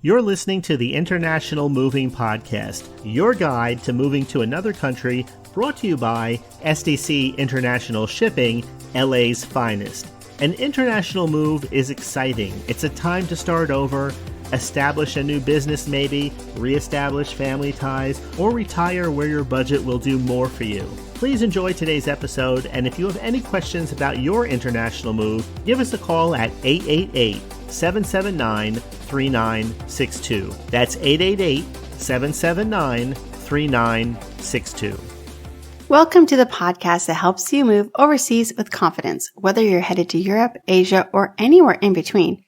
You're listening to the International Moving Podcast, your guide to moving to another country, brought to you by SDC International Shipping, LA's finest. An international move is exciting. It's a time to start over, establish a new business maybe, reestablish family ties, or retire where your budget will do more for you. Please enjoy today's episode, and if you have any questions about your international move, give us a call at 888-779-3962. That's 888-779-3962. Welcome to the podcast that helps you move overseas with confidence, whether you're headed to Europe, Asia, or anywhere in between.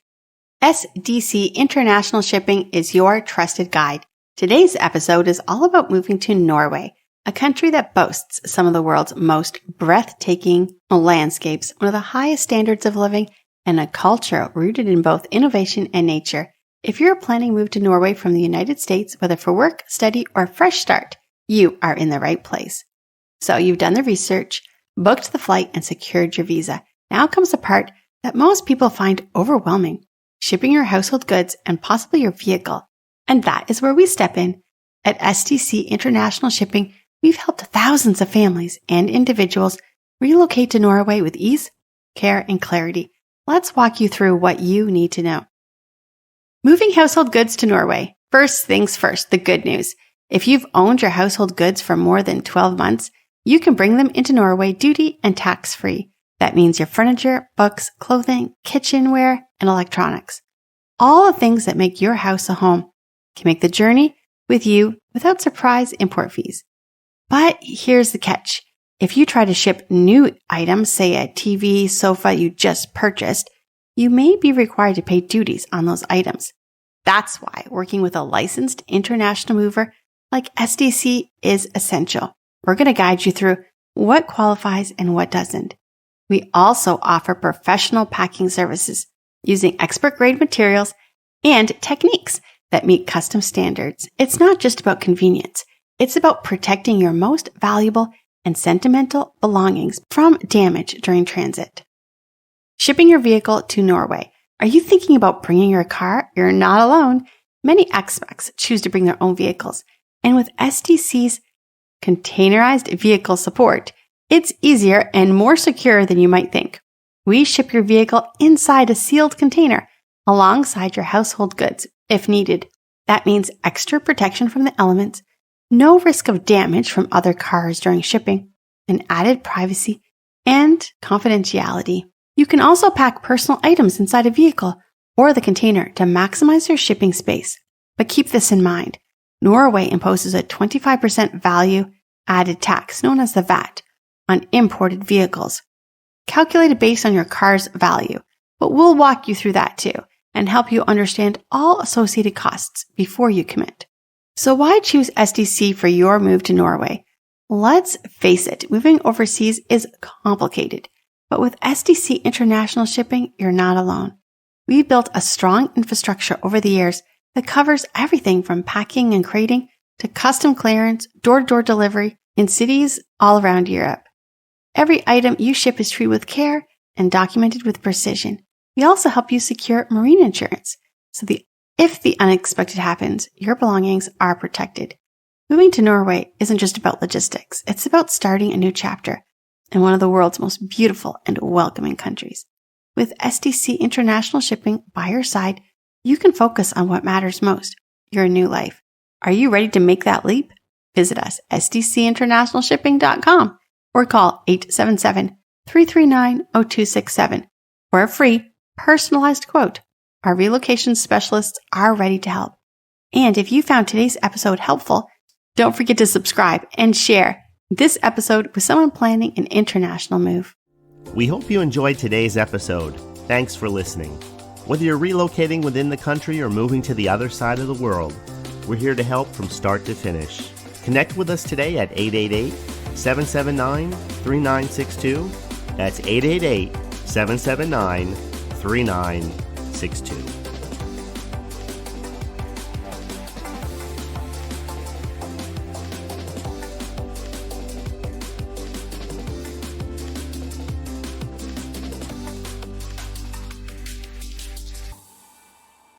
SDC International Shipping is your trusted guide. Today's episode is all about moving to Norway, a country that boasts some of the world's most breathtaking landscapes, one of the highest standards of living, and a culture rooted in both innovation and nature. If you're planning a move to Norway from the United States, whether for work, study, or a fresh start, you are in the right place. So you've done the research, booked the flight, and secured your visa. Now comes the part that most people find overwhelming: shipping your household goods and possibly your vehicle. And that is where we step in. At SDC International Shipping, we've helped thousands of families and individuals relocate to Norway with ease, care, and clarity. Let's walk you through what you need to know. Moving household goods to Norway. First things first, the good news. If you've owned your household goods for more than 12 months, you can bring them into Norway duty and tax-free. That means your furniture, books, clothing, kitchenware, and electronics. All the things that make your house a home can make the journey with you without surprise import fees. But here's the catch. If you try to ship new items, say a TV, sofa you just purchased, you may be required to pay duties on those items. That's why working with a licensed international mover like SDC is essential. We're going to guide you through what qualifies and what doesn't. We also offer professional packing services using expert-grade materials and techniques that meet custom standards. It's not just about convenience. It's about protecting your most valuable and sentimental belongings from damage during transit. Shipping your vehicle to Norway. Are you thinking about bringing your car? You're not alone. Many expats choose to bring their own vehicles. And with SDC's containerized vehicle support, it's easier and more secure than you might think. We ship your vehicle inside a sealed container alongside your household goods if needed. That means extra protection from the elements, no risk of damage from other cars during shipping, and added privacy and confidentiality. You can also pack personal items inside a vehicle or the container to maximize your shipping space. But keep this in mind. Norway imposes a 25% value added tax, known as the VAT, on imported vehicles, calculated based on your car's value. But we'll walk you through that too and help you understand all associated costs before you commit. So why choose SDC for your move to Norway? Let's face it, moving overseas is complicated. But with SDC International Shipping, you're not alone. We've built a strong infrastructure over the years that covers everything from packing and crating to custom clearance, door-to-door delivery in cities all around Europe. Every item you ship is treated with care and documented with precision. We also help you secure marine insurance, so if the unexpected happens, your belongings are protected. Moving to Norway isn't just about logistics. It's about starting a new chapter in one of the world's most beautiful and welcoming countries. With SDC International Shipping by your side, you can focus on what matters most, your new life. Are you ready to make that leap? Visit us, sdcinternationalshipping.com, or call 877-339-0267 for a free, personalized quote. Our relocation specialists are ready to help. And if you found today's episode helpful, don't forget to subscribe and share this episode with someone planning an international move. We hope you enjoyed today's episode. Thanks for listening. Whether you're relocating within the country or moving to the other side of the world, we're here to help from start to finish. Connect with us today at 888-779-3962. That's 888-779-3962.